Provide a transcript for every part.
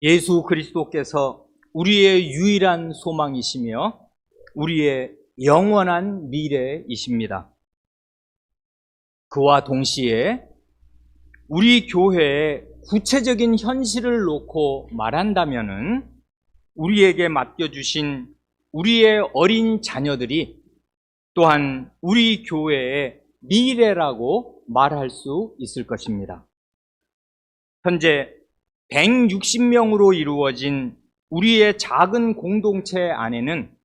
예수 그리스도께서 우리의 유일한 소망이시며 우리의 영원한 미래이십니다. 그와 동시에 우리 교회의 구체적인 현실을 놓고 말한다면은 우리에게 맡겨주신 우리의 어린 자녀들이 또한 우리 교회의 미래라고 말할 수 있을 것입니다. 현재 160명으로 이루어진 우리의 작은 공동체 안에는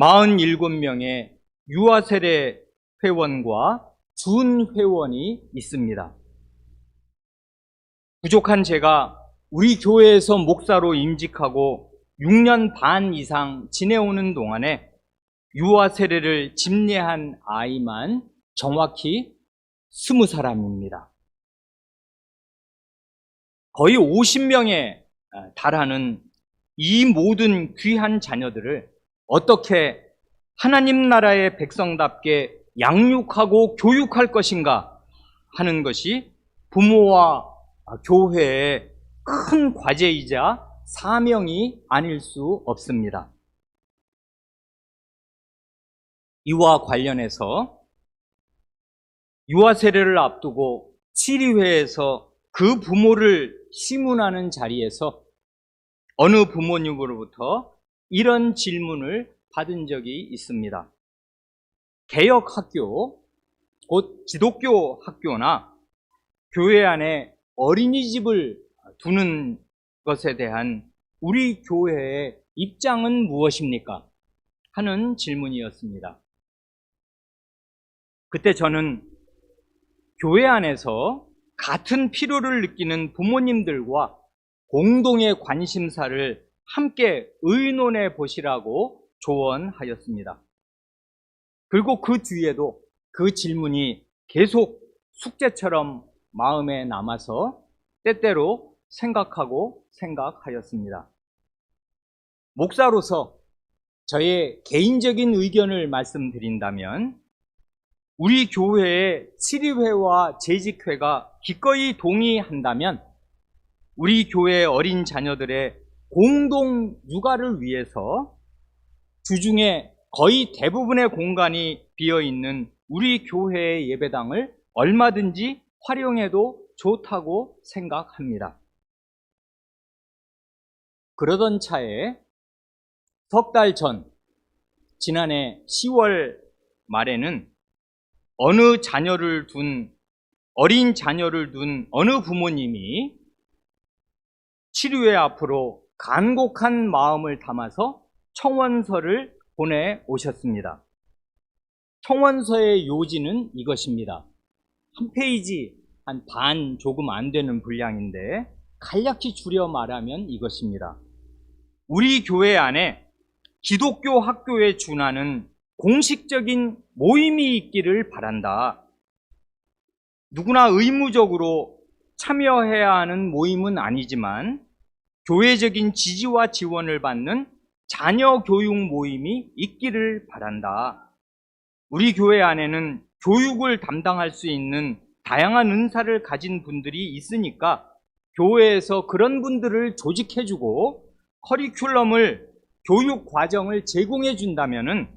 47명의 유아세례 회원과 준회원이 있습니다. 부족한 제가 우리 교회에서 목사로 임직하고 6년 반 이상 지내오는 동안에 유아세례를 집례한 아이만 정확히 20사람입니다. 거의 50명에 달하는 이 모든 귀한 자녀들을 어떻게 하나님 나라의 백성답게 양육하고 교육할 것인가 하는 것이 부모와 교회의 큰 과제이자 사명이 아닐 수 없습니다. 이와 관련해서 유아 세례를 앞두고 치리회에서 그 부모를 시문하는 자리에서 어느 부모님으로부터 이런 질문을 받은 적이 있습니다. 개혁학교, 곧 기독교 학교나 교회 안에 어린이집을 두는 것에 대한 우리 교회의 입장은 무엇입니까? 하는 질문이었습니다. 그때 저는 교회 안에서 같은 필요를 느끼는 부모님들과 공동의 관심사를 함께 의논해 보시라고 조언하였습니다. 그리고 그 뒤에도 그 질문이 계속 숙제처럼 마음에 남아서 때때로 생각하였습니다. 목사로서 저의 개인적인 의견을 말씀드린다면 우리 교회의 치리회와 재직회가 기꺼이 동의한다면 우리 교회의 어린 자녀들의 공동 육아를 위해서 주중에 거의 대부분의 공간이 비어있는 우리 교회의 예배당을 얼마든지 활용해도 좋다고 생각합니다. 그러던 차에 석 달 전, 지난해 10월 말에는 어린 자녀를 둔 어느 부모님이 치료회 앞으로 간곡한 마음을 담아서 청원서를 보내오셨습니다. 청원서의 요지는 이것입니다. 한 페이지 한 반 조금 안 되는 분량인데 간략히 줄여 말하면 이것입니다. 우리 교회 안에 기독교 학교에 준하는 공식적인 모임이 있기를 바란다. 누구나 의무적으로 참여해야 하는 모임은 아니지만 교회적인 지지와 지원을 받는 자녀 교육 모임이 있기를 바란다. 우리 교회 안에는 교육을 담당할 수 있는 다양한 은사를 가진 분들이 있으니까 교회에서 그런 분들을 조직해주고 커리큘럼을, 교육 과정을 제공해 준다면은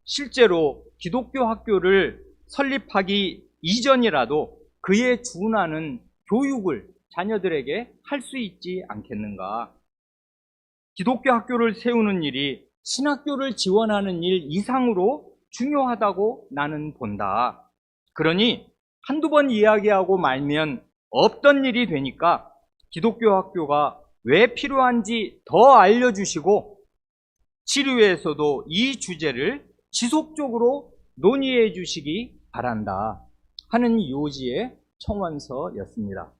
실제로 기독교 학교를 설립하기 이전이라도 그에 준하는 교육을 자녀들에게 할 수 있지 않겠는가. 기독교 학교를 세우는 일이 신학교를 지원하는 일 이상으로 중요하다고 나는 본다. 그러니 한두 번 이야기하고 말면 없던 일이 되니까 기독교 학교가 왜 필요한지 더 알려주시고 치료회에서도 이 주제를 지속적으로 논의해 주시기 바란다 하는 요지의 청원서였습니다.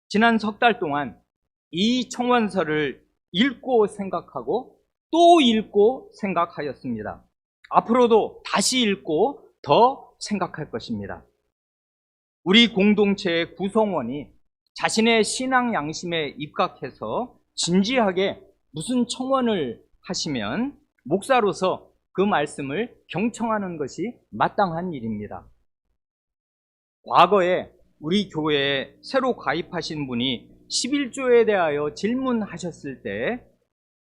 지난 석 달 동안 이 청원서를 읽고 생각하고 또 읽고 생각하였습니다. 앞으로도 다시 읽고 더 생각할 것입니다. 우리 공동체의 구성원이 자신의 신앙 양심에 입각해서 진지하게 무슨 청원을 하시면 목사로서 그 말씀을 경청하는 것이 마땅한 일입니다. 과거에 우리 교회에 새로 가입하신 분이 11조에 대하여 질문하셨을 때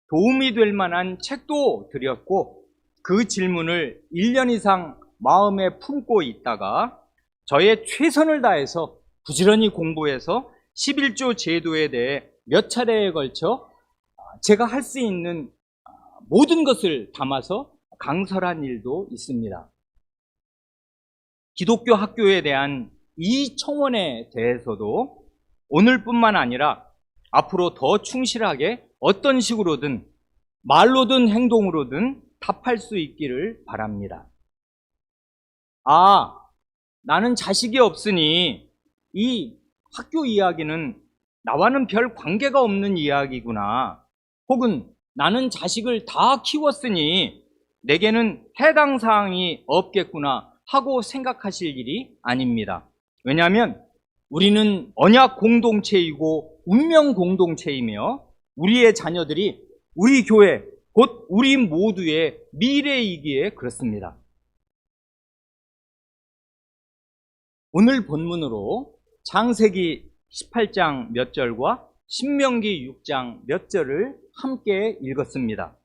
도움이 될 만한 책도 드렸고 그 질문을 1년 이상 마음에 품고 있다가 저의 최선을 다해서 부지런히 공부해서 11조 제도에 대해 몇 차례에 걸쳐 제가 할 수 있는 모든 것을 담아서 강설한 일도 있습니다. 기독교 학교에 대한 이 청원에 대해서도 오늘뿐만 아니라 앞으로 더 충실하게 어떤 식으로든 말로든 행동으로든 답할 수 있기를 바랍니다. 나는 자식이 없으니 이 학교 이야기는 나와는 별 관계가 없는 이야기구나. 혹은 나는 자식을 다 키웠으니 내게는 해당 사항이 없겠구나 하고 생각하실 일이 아닙니다. 왜냐하면 우리는 언약 공동체이고 운명 공동체이며 우리의 자녀들이 우리 교회, 곧 우리 모두의 미래이기에 그렇습니다. 오늘 본문으로 창세기 18장 몇 절과 신명기 6장 몇 절을 함께 읽었습니다.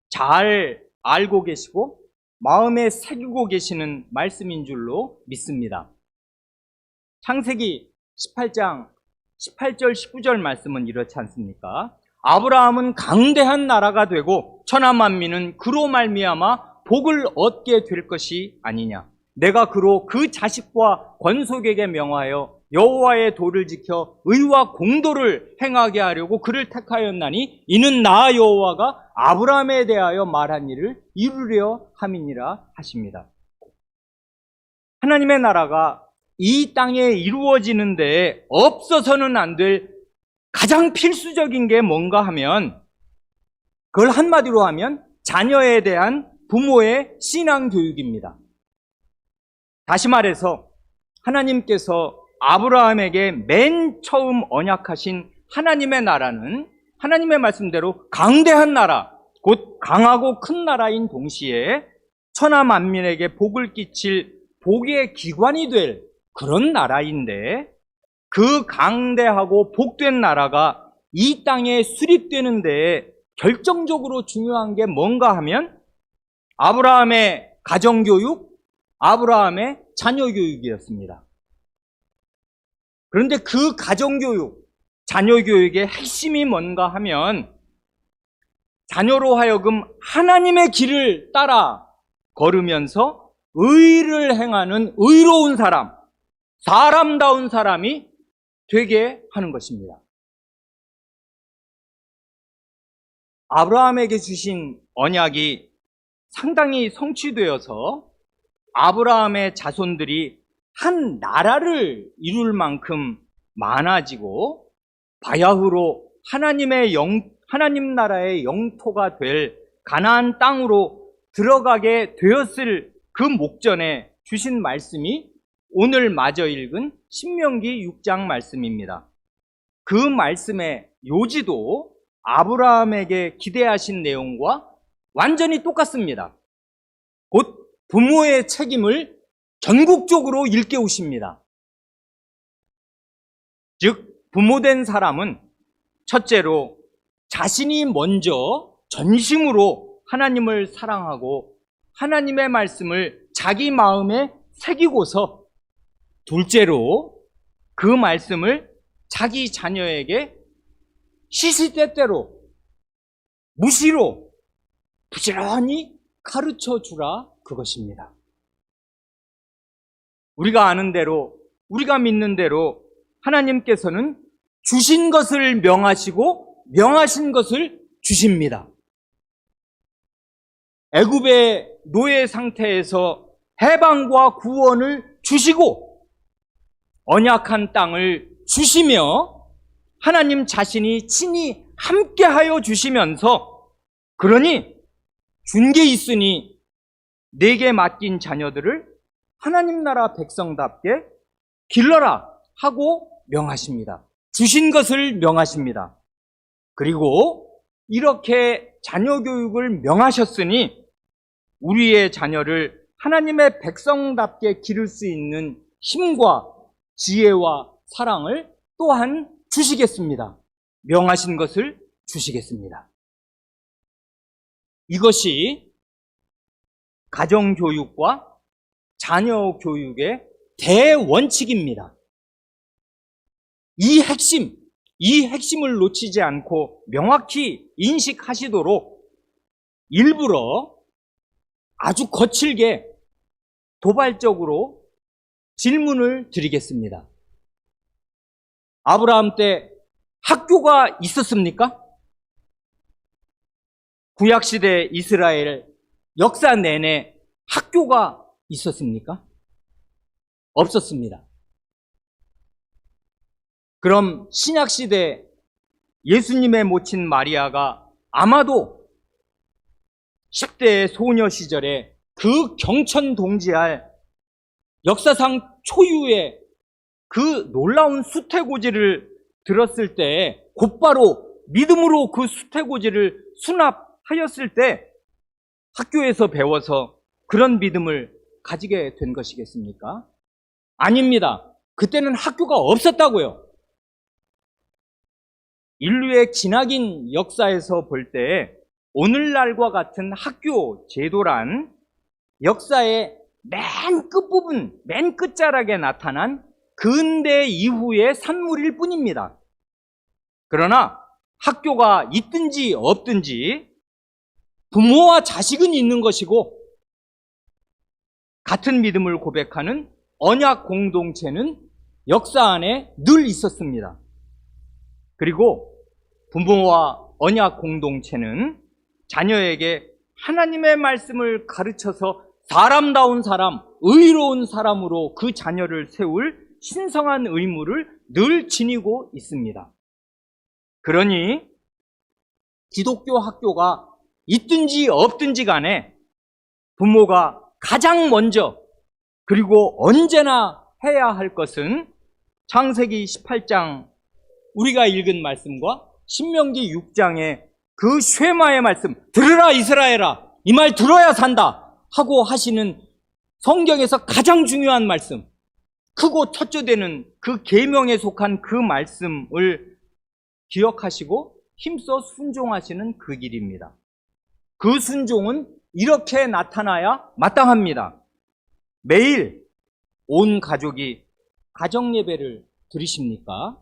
잘 알고 계시고 마음에 새기고 계시는 말씀인 줄로 믿습니다. 창세기 18장 18절 19절 말씀은 이렇지 않습니까? 아브라함은 강대한 나라가 되고 천하 만민은 그로 말미암아 복을 얻게 될 것이 아니냐. 내가 그로 그 자식과 권속에게 명하여 여호와의 도를 지켜 의와 공도를 행하게 하려고 그를 택하였나니 이는 나 여호와가 아브라함에 대하여 말한 일을 이루려 함이니라 하십니다. 하나님의 나라가 이 땅에 이루어지는데 없어서는 안 될 가장 필수적인 게 뭔가 하면 그걸 한마디로 하면 자녀에 대한 부모의 신앙 교육입니다. 다시 말해서 하나님께서 아브라함에게 맨 처음 언약하신 하나님의 나라는 하나님의 말씀대로 강대한 나라, 곧 강하고 큰 나라인 동시에 천하 만민에게 복을 끼칠 복의 기관이 될 그런 나라인데 그 강대하고 복된 나라가 이 땅에 수립되는데 결정적으로 중요한 게 뭔가 하면 아브라함의 가정교육, 아브라함의 자녀교육이었습니다. 그런데 그 가정교육, 자녀교육의 핵심이 뭔가 하면 자녀로 하여금 하나님의 길을 따라 걸으면서 의를 행하는 의로운 사람, 사람다운 사람이 되게 하는 것입니다. 아브라함에게 주신 언약이 상당히 성취되어서 아브라함의 자손들이 한 나라를 이룰 만큼 많아지고 바야흐로 하나님 나라의 영토가 될 가나안 땅으로 들어가게 되었을 그 목전에 주신 말씀이 오늘 마저 읽은 신명기 6장 말씀입니다. 그 말씀의 요지도 아브라함에게 기대하신 내용과 완전히 똑같습니다. 곧 부모의 책임을 전국적으로 일깨우십니다. 즉 부모된 사람은 첫째로 자신이 먼저 전심으로 하나님을 사랑하고 하나님의 말씀을 자기 마음에 새기고서 둘째로 그 말씀을 자기 자녀에게 시시때때로 무시로 부지런히 가르쳐 주라 그것입니다. 우리가 아는 대로, 우리가 믿는 대로 하나님께서는 주신 것을 명하시고 명하신 것을 주십니다. 애굽의 노예 상태에서 해방과 구원을 주시고 언약한 땅을 주시며 하나님 자신이 친히 함께하여 주시면서 그러니 준 게 있으니 내게 맡긴 자녀들을 하나님 나라 백성답게 길러라 하고 명하십니다. 주신 것을 명하십니다. 그리고 이렇게 자녀 교육을 명하셨으니 우리의 자녀를 하나님의 백성답게 기를 수 있는 힘과 지혜와 사랑을 또한 주시겠습니다. 명하신 것을 주시겠습니다. 이것이 가정교육과 자녀 교육의 대원칙입니다. 이 핵심을 놓치지 않고 명확히 인식하시도록 일부러 아주 거칠게 도발적으로 질문을 드리겠습니다. 아브라함 때 학교가 있었습니까? 구약시대 이스라엘 역사 내내 학교가 있었습니까? 없었습니다. 그럼 신약시대 예수님의 모친 마리아가 아마도 10대 소녀 시절에 그 경천동지할 역사상 초유의 그 놀라운 수태고지를 들었을 때 곧바로 믿음으로 그 수태고지를 수납하였을 때 학교에서 배워서 그런 믿음을 가지게 된 것이겠습니까? 아닙니다. 그때는 학교가 없었다고요. 인류의 기나긴 역사에서 볼 때 오늘날과 같은 학교 제도란 역사의 맨 끝부분, 맨 끝자락에 나타난 근대 이후의 산물일 뿐입니다. 그러나 학교가 있든지 없든지 부모와 자식은 있는 것이고 같은 믿음을 고백하는 언약 공동체는 역사 안에 늘 있었습니다. 그리고 부모와 언약 공동체는 자녀에게 하나님의 말씀을 가르쳐서 사람다운 사람, 의로운 사람으로 그 자녀를 세울 신성한 의무를 늘 지니고 있습니다. 그러니 기독교 학교가 있든지 없든지 간에 부모가 가장 먼저 그리고 언제나 해야 할 것은 창세기 18장 우리가 읽은 말씀과 신명기 6장의 그 쉐마의 말씀, 들으라 이스라엘아, 이 말 들어야 산다 하고 하시는 성경에서 가장 중요한 말씀, 크고 첫째되는 그 계명에 속한 그 말씀을 기억하시고 힘써 순종하시는 그 길입니다. 그 순종은 이렇게 나타나야 마땅합니다. 매일 온 가족이 가정예배를 드리십니까?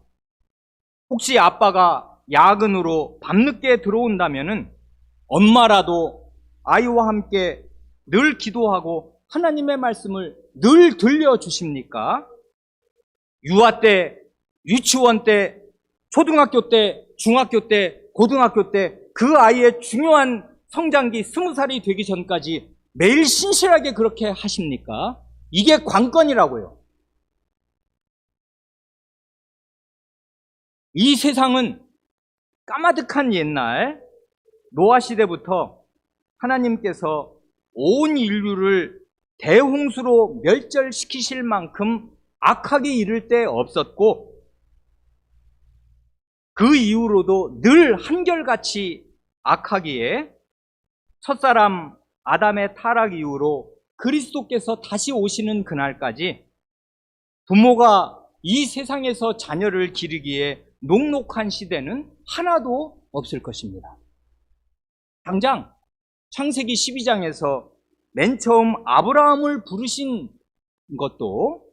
혹시 아빠가 야근으로 밤늦게 들어온다면은 엄마라도 아이와 함께 늘 기도하고 하나님의 말씀을 늘 들려주십니까? 유아 때, 유치원 때, 초등학교 때, 중학교 때, 고등학교 때 그 아이의 중요한 성장기 20살이 되기 전까지 매일 신실하게 그렇게 하십니까? 이게 관건이라고요. 이 세상은 까마득한 옛날 노아 시대부터 하나님께서 온 인류를 대홍수로 멸절시키실 만큼 악하게 이를 때 없었고 그 이후로도 늘 한결같이 악하기에 첫사람 아담의 타락 이후로 그리스도께서 다시 오시는 그날까지 부모가 이 세상에서 자녀를 기르기에 녹록한 시대는 하나도 없을 것입니다. 당장 창세기 12장에서 맨 처음 아브라함을 부르신 것도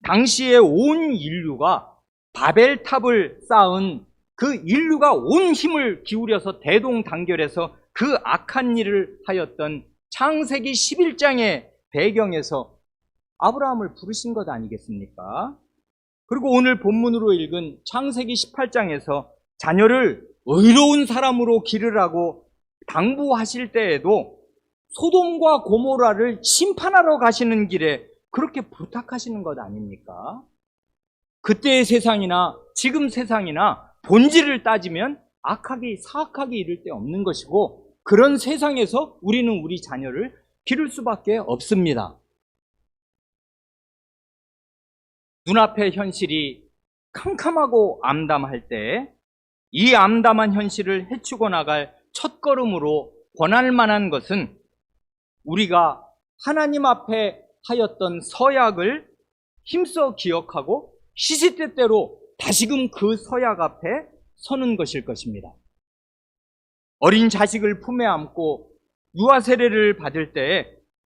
당시에 온 인류가 바벨탑을 쌓은 그 인류가 온 힘을 기울여서 대동단결해서 그 악한 일을 하였던 창세기 11장의 배경에서 아브라함을 부르신 것 아니겠습니까? 그리고 오늘 본문으로 읽은 창세기 18장에서 자녀를 의로운 사람으로 기르라고 당부하실 때에도 소돔과 고모라를 심판하러 가시는 길에 그렇게 부탁하시는 것 아닙니까? 그때의 세상이나 지금 세상이나 본질을 따지면 악하게 사악하게 이를 데 없는 것이고 그런 세상에서 우리는 우리 자녀를 기를 수밖에 없습니다. 눈앞의 현실이 캄캄하고 암담할 때 이 암담한 현실을 헤치고 나갈 첫걸음으로 권할 만한 것은 우리가 하나님 앞에 하였던 서약을 힘써 기억하고 시시때때로 다시금 그 서약 앞에 서는 것일 것입니다. 어린 자식을 품에 안고 유아 세례를 받을 때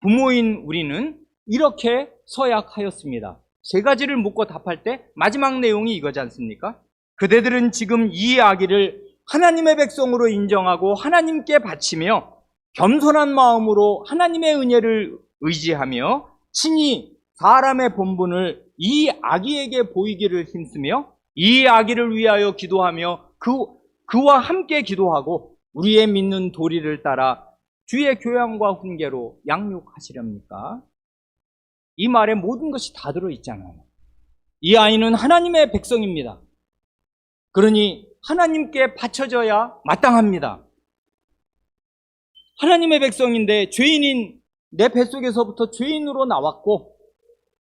부모인 우리는 이렇게 서약하였습니다. 세 가지를 묻고 답할 때 마지막 내용이 이거지 않습니까? 그대들은 지금 이 아기를 하나님의 백성으로 인정하고 하나님께 바치며 겸손한 마음으로 하나님의 은혜를 의지하며 친히 사람의 본분을 이 아기에게 보이기를 힘쓰며 이 아기를 위하여 기도하며 그와 함께 기도하고 우리의 믿는 도리를 따라 주의 교양과 훈계로 양육하시렵니까? 이 말에 모든 것이 다 들어있잖아요. 이 아이는 하나님의 백성입니다. 그러니 하나님께 바쳐져야 마땅합니다. 하나님의 백성인데 죄인인 내 뱃속에서부터 죄인으로 나왔고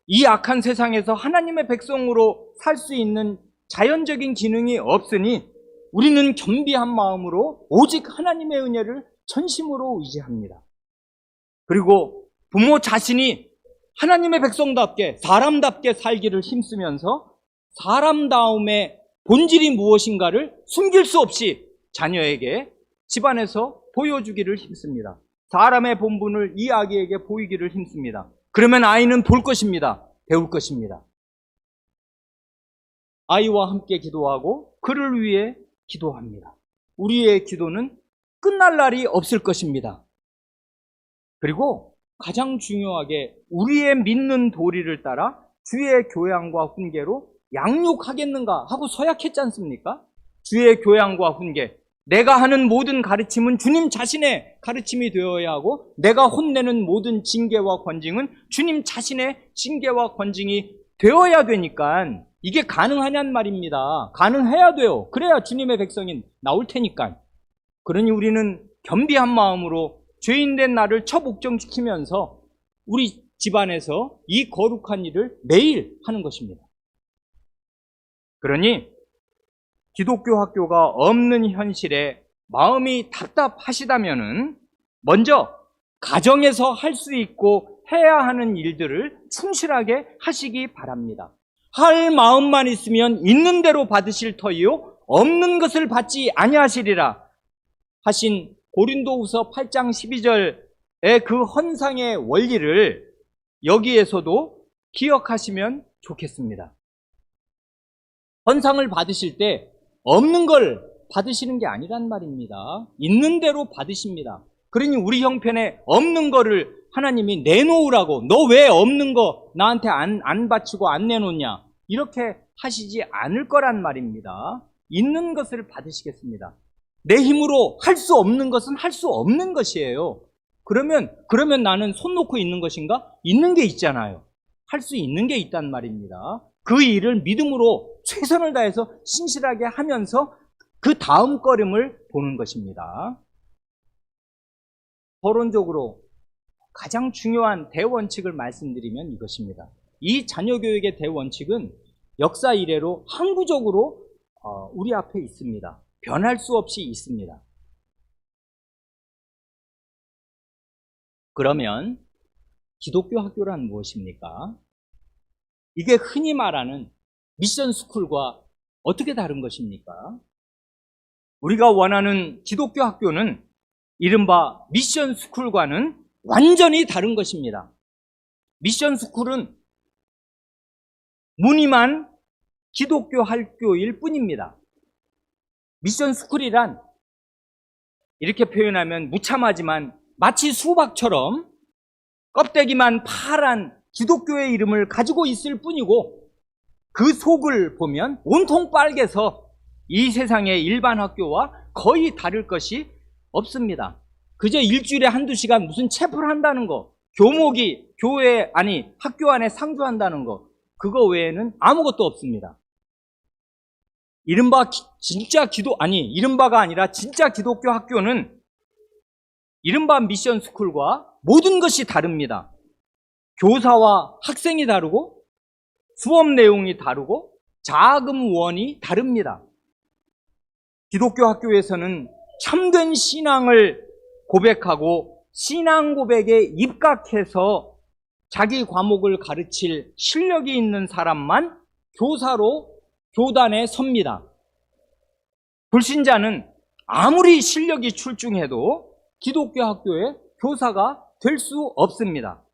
이 악한 세상에서 하나님의 백성으로 살 수 있는 자연적인 기능이 없으니 우리는 겸비한 마음으로 오직 하나님의 은혜를 전심으로 의지합니다. 그리고 부모 자신이 하나님의 백성답게 사람답게 살기를 힘쓰면서 사람다움의 본질이 무엇인가를 숨길 수 없이 자녀에게 집안에서 보여주기를 힘씁니다. 사람의 본분을 이 아기에게 보이기를 힘씁니다. 그러면 아이는 볼 것입니다. 배울 것입니다. 아이와 함께 기도하고 그를 위해 기도합니다. 우리의 기도는 끝날 날이 없을 것입니다. 그리고 가장 중요하게 우리의 믿는 도리를 따라 주의 교양과 훈계로 양육하겠는가 하고 서약했지 않습니까? 주의 교양과 훈계. 내가 하는 모든 가르침은 주님 자신의 가르침이 되어야 하고 내가 혼내는 모든 징계와 권징은 주님 자신의 징계와 권징이 되어야 되니까 이게 가능하냔 말입니다. 가능해야 돼요. 그래야 주님의 백성이 나올 테니까. 그러니 우리는 겸비한 마음으로 죄인된 나를 처복종시키면서 우리 집안에서 이 거룩한 일을 매일 하는 것입니다. 그러니 기독교 학교가 없는 현실에 마음이 답답하시다면은 먼저 가정에서 할 수 있고 해야 하는 일들을 충실하게 하시기 바랍니다. 할 마음만 있으면 있는 대로 받으실 터이요 없는 것을 받지 아니하시리라 하신 고린도후서 8장 12절의 그 헌상의 원리를 여기에서도 기억하시면 좋겠습니다. 헌상을 받으실 때 없는 걸 받으시는 게 아니란 말입니다. 있는 대로 받으십니다. 그러니 우리 형편에 없는 거를 하나님이 내놓으라고, 너 왜 없는 거 나한테 안 바치고 안 내놓냐, 이렇게 하시지 않을 거란 말입니다. 있는 것을 받으시겠습니다. 내 힘으로 할 수 없는 것은 할 수 없는 것이에요. 그러면 나는 손 놓고 있는 것인가? 있는 게 있잖아요. 할 수 있는 게 있단 말입니다. 그 일을 믿음으로 최선을 다해서 신실하게 하면서 그 다음 걸음을 보는 것입니다. 서론적으로 가장 중요한 대원칙을 말씀드리면 이것입니다. 이 자녀교육의 대원칙은 역사 이래로 항구적으로 우리 앞에 있습니다. 변할 수 없이 있습니다. 그러면 기독교 학교란 무엇입니까? 이게 흔히 말하는 미션 스쿨과 어떻게 다른 것입니까? 우리가 원하는 기독교 학교는 이른바 미션 스쿨과는 완전히 다른 것입니다. 미션 스쿨은 무늬만 기독교 학교일 뿐입니다. 미션 스쿨이란 이렇게 표현하면 무참하지만 마치 수박처럼 껍데기만 파란 기독교의 이름을 가지고 있을 뿐이고 그 속을 보면 온통 빨개서 이 세상의 일반 학교와 거의 다를 것이 없습니다. 그저 일주일에 한두 시간 무슨 체프를 한다는 거, 교목이 학교 안에 상주한다는 거, 그거 외에는 아무것도 없습니다. 이른바가 아니라 진짜 기독교 학교는 이른바 미션 스쿨과 모든 것이 다릅니다. 교사와 학생이 다르고 수업 내용이 다르고 자금원이 다릅니다. 기독교 학교에서는 참된 신앙을 고백하고 신앙 고백에 입각해서 자기 과목을 가르칠 실력이 있는 사람만 교단에 섭니다. 불신자는 아무리 실력이 출중해도 기독교 학교의 교사가 될 수 없습니다.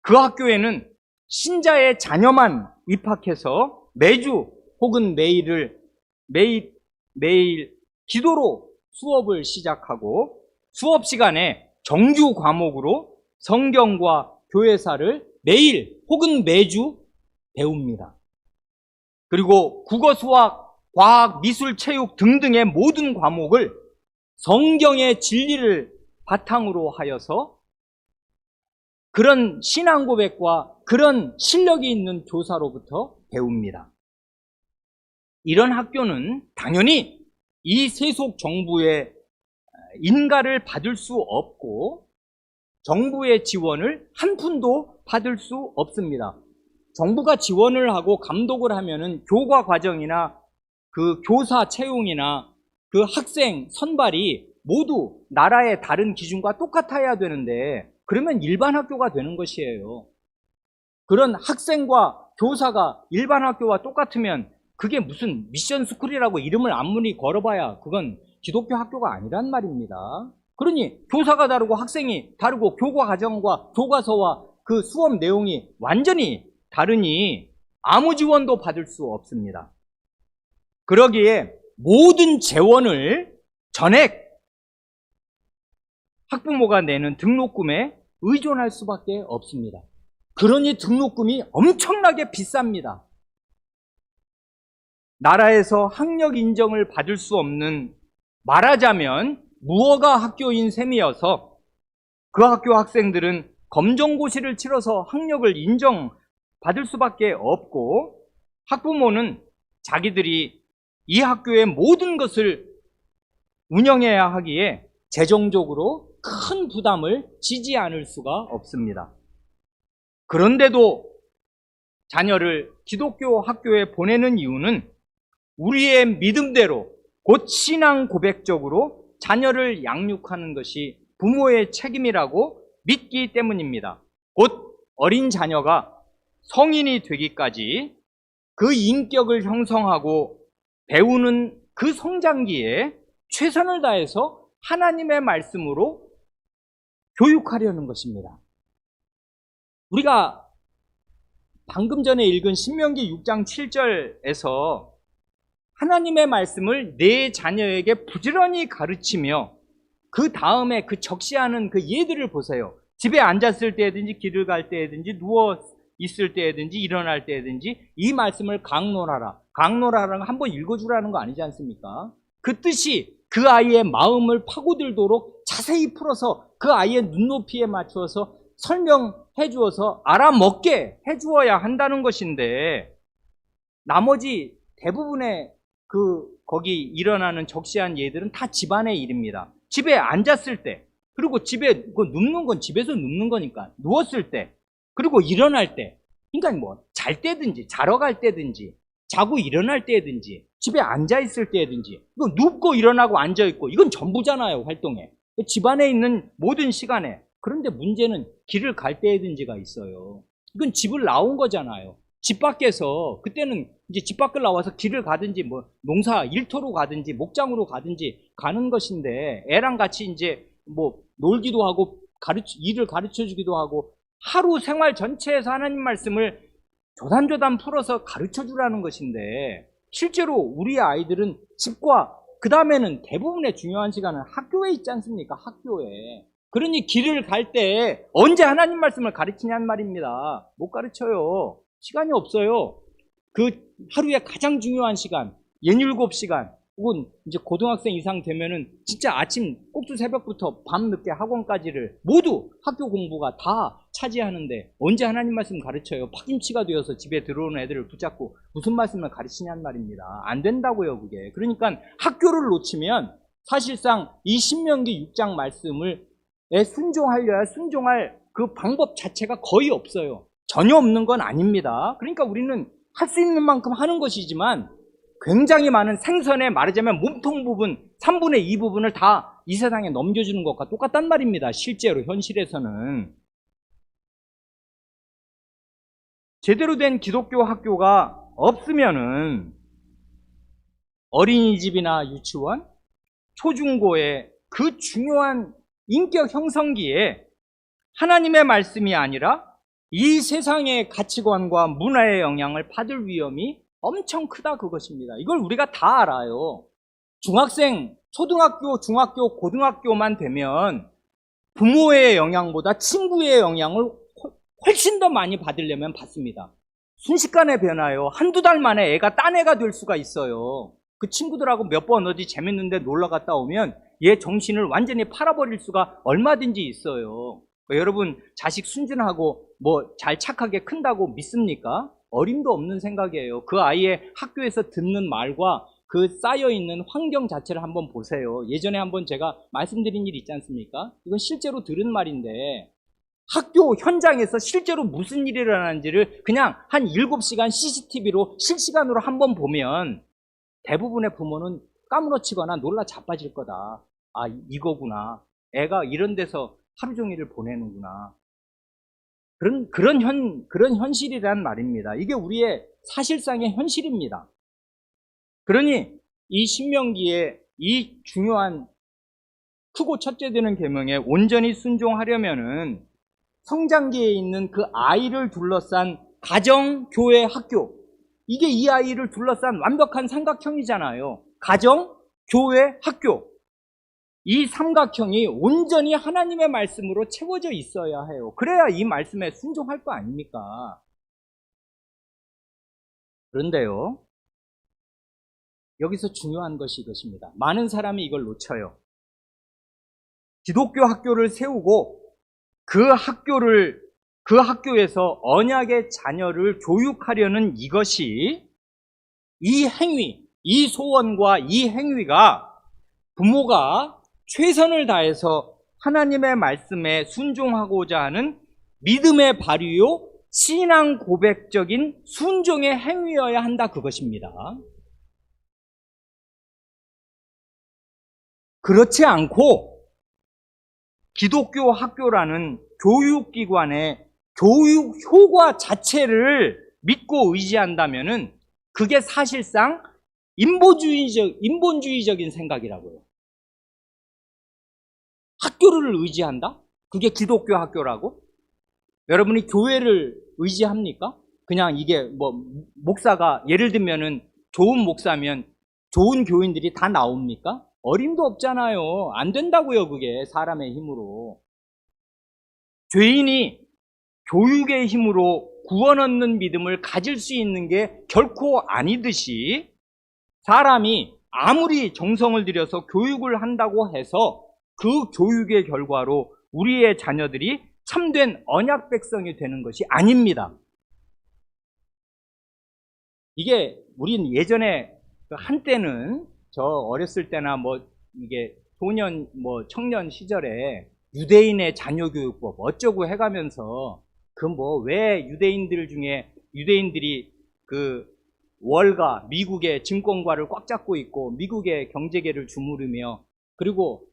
그 학교에는 신자의 자녀만 입학해서 매주 혹은 매일 기도로 수업을 시작하고 수업 시간에 정규 과목으로 성경과 교회사를 매일 혹은 매주 배웁니다. 그리고 국어, 수학, 과학, 미술, 체육 등등의 모든 과목을 성경의 진리를 바탕으로 하여서 그런 신앙 고백과 그런 실력이 있는 교사로부터 배웁니다. 이런 학교는 당연히 이 세속 정부의 인가를 받을 수 없고 정부의 지원을 한 푼도 받을 수 없습니다. 정부가 지원을 하고 감독을 하면은 교과 과정이나 그 교사 채용이나 그 학생 선발이 모두 나라의 다른 기준과 똑같아야 되는데 그러면 일반 학교가 되는 것이에요. 그런 학생과 교사가 일반 학교와 똑같으면 그게 무슨 미션 스쿨이라고 이름을 아무리 걸어봐야 그건 기독교 학교가 아니란 말입니다. 그러니 교사가 다르고 학생이 다르고 교과 과정과 교과서와 그 수업 내용이 완전히 다르니 아무 지원도 받을 수 없습니다. 그러기에 모든 재원을 전액 학부모가 내는 등록금에 의존할 수밖에 없습니다. 그러니 등록금이 엄청나게 비쌉니다. 나라에서 학력 인정을 받을 수 없는, 말하자면 무허가 학교인 셈이어서 그 학교 학생들은 검정고시를 치러서 학력을 인정받을 수밖에 없고 학부모는 자기들이 이 학교의 모든 것을 운영해야 하기에 재정적으로 큰 부담을 지지 않을 수가 없습니다. 그런데도 자녀를 기독교 학교에 보내는 이유는 우리의 믿음대로 곧 신앙 고백적으로 자녀를 양육하는 것이 부모의 책임이라고 믿기 때문입니다. 곧 어린 자녀가 성인이 되기까지 그 인격을 형성하고 배우는 그 성장기에 최선을 다해서 하나님의 말씀으로 교육하려는 것입니다. 우리가 방금 전에 읽은 신명기 6장 7절에서 하나님의 말씀을 내 자녀에게 부지런히 가르치며 그 다음에 그 적시하는 그 예들을 보세요. 집에 앉았을 때든지 길을 갈 때든지 누워 있을 때든지 일어날 때든지 이 말씀을 강론하라. 강론하라는 거 한번 읽어주라는 거 아니지 않습니까? 그 뜻이 그 아이의 마음을 파고들도록 자세히 풀어서 그 아이의 눈높이에 맞추어서 설명해 주어서 알아먹게 해 주어야 한다는 것인데 나머지 대부분의 거기 일어나는 적시한 예들은 다 집안의 일입니다. 집에 앉았을 때, 그리고 집에 눕는 건 집에서 눕는 거니까 누웠을 때, 그리고 일어날 때, 그러니까 뭐 잘 때든지 자러 갈 때든지 자고 일어날 때든지 집에 앉아 있을 때든지 이거 눕고 일어나고 앉아 있고 이건 전부잖아요. 활동에 집안에 있는 모든 시간에. 그런데 문제는 길을 갈 때든지가 있어요. 이건 집을 나온 거잖아요. 집 밖에서 그때는 이제 집 밖을 나와서 길을 가든지 뭐 농사 일터로 가든지 목장으로 가든지 가는 것인데 애랑 같이 이제 뭐 놀기도 하고 일을 가르쳐 주기도 하고 하루 생활 전체에서 하나님 말씀을 조단조단 풀어서 가르쳐 주라는 것인데 실제로 우리 아이들은 집과 그 다음에는 대부분의 중요한 시간은 학교에 있지 않습니까? 학교에. 그러니 길을 갈 때 언제 하나님 말씀을 가르치냐는 말입니다. 못 가르쳐요. 시간이 없어요. 그 하루에 가장 중요한 시간, 17시간, 혹은 이제 고등학생 이상 되면은 진짜 아침 꼭두 새벽부터 밤 늦게 학원까지를 모두 학교 공부가 다 차지하는데 언제 하나님 말씀 가르쳐요? 파김치가 되어서 집에 들어오는 애들을 붙잡고 무슨 말씀을 가르치냐는 말입니다. 안 된다고요, 그게. 그러니까 학교를 놓치면 사실상 이 신명기 6장 말씀을 순종하려야 순종할 그 방법 자체가 거의 없어요. 전혀 없는 건 아닙니다. 그러니까 우리는 할 수 있는 만큼 하는 것이지만 굉장히 많은 생선의 말하자면 몸통 부분, 3분의 2 부분을 다 이 세상에 넘겨주는 것과 똑같단 말입니다. 실제로 현실에서는. 제대로 된 기독교 학교가 없으면은 어린이집이나 유치원, 초중고의 그 중요한 인격 형성기에 하나님의 말씀이 아니라 이 세상의 가치관과 문화의 영향을 받을 위험이 엄청 크다 그것입니다. 이걸 우리가 다 알아요. 중학생, 초등학교, 중학교, 고등학교만 되면 부모의 영향보다 친구의 영향을 훨씬 더 많이 받으려면 받습니다. 순식간에 변화요. 한두 달 만에 애가 딴 애가 될 수가 있어요. 그 친구들하고 몇 번 어디 재밌는데 놀러 갔다 오면 얘 정신을 완전히 팔아버릴 수가 얼마든지 있어요. 여러분 자식 순진하고 뭐 잘 착하게 큰다고 믿습니까? 어림도 없는 생각이에요. 그 아이의 학교에서 듣는 말과 그 쌓여있는 환경 자체를 한번 보세요. 예전에 한번 제가 말씀드린 일 있지 않습니까? 이건 실제로 들은 말인데 학교 현장에서 실제로 무슨 일이 일어나는지를 그냥 한 7시간 CCTV로 실시간으로 한번 보면 대부분의 부모는 까무러치거나 놀라 자빠질 거다. 아, 이거구나. 애가 이런 데서 하루 종일을 보내는구나. 그런 현실이란 말입니다. 이게 우리의 사실상의 현실입니다. 그러니 이 신명기에 이 중요한 크고 첫째 되는 계명에 온전히 순종하려면은 성장기에 있는 그 아이를 둘러싼 가정, 교회, 학교, 이게 이 아이를 둘러싼 완벽한 삼각형이잖아요. 가정, 교회, 학교, 이 삼각형이 온전히 하나님의 말씀으로 채워져 있어야 해요. 그래야 이 말씀에 순종할 거 아닙니까? 그런데요, 여기서 중요한 것이 이것입니다. 많은 사람이 이걸 놓쳐요. 기독교 학교를 세우고 그 학교에서 언약의 자녀를 교육하려는 이것이, 이 행위, 이 소원과 이 행위가 부모가 최선을 다해서 하나님의 말씀에 순종하고자 하는 믿음의 발휘요, 신앙 고백적인 순종의 행위여야 한다 그것입니다. 그렇지 않고 기독교 학교라는 교육기관의 교육 효과 자체를 믿고 의지한다면은 그게 사실상 인본주의적인 생각이라고요. 학교를 의지한다? 그게 기독교 학교라고? 여러분이 교회를 의지합니까? 그냥 이게 뭐 목사가 예를 들면은 좋은 목사면 좋은 교인들이 다 나옵니까? 어림도 없잖아요. 안 된다고요, 그게 사람의 힘으로. 죄인이 교육의 힘으로 구원 얻는 믿음을 가질 수 있는 게 결코 아니듯이 사람이 아무리 정성을 들여서 교육을 한다고 해서 그 교육의 결과로 우리의 자녀들이 참된 언약 백성이 되는 것이 아닙니다. 이게 우린 예전에 한때는 저 어렸을 때나 뭐 이게 소년 뭐 청년 시절에 유대인의 자녀교육법 어쩌고 해가면서 그 뭐 왜 유대인들이 그 월가 미국의 증권가를 꽉 잡고 있고 미국의 경제계를 주무르며 그리고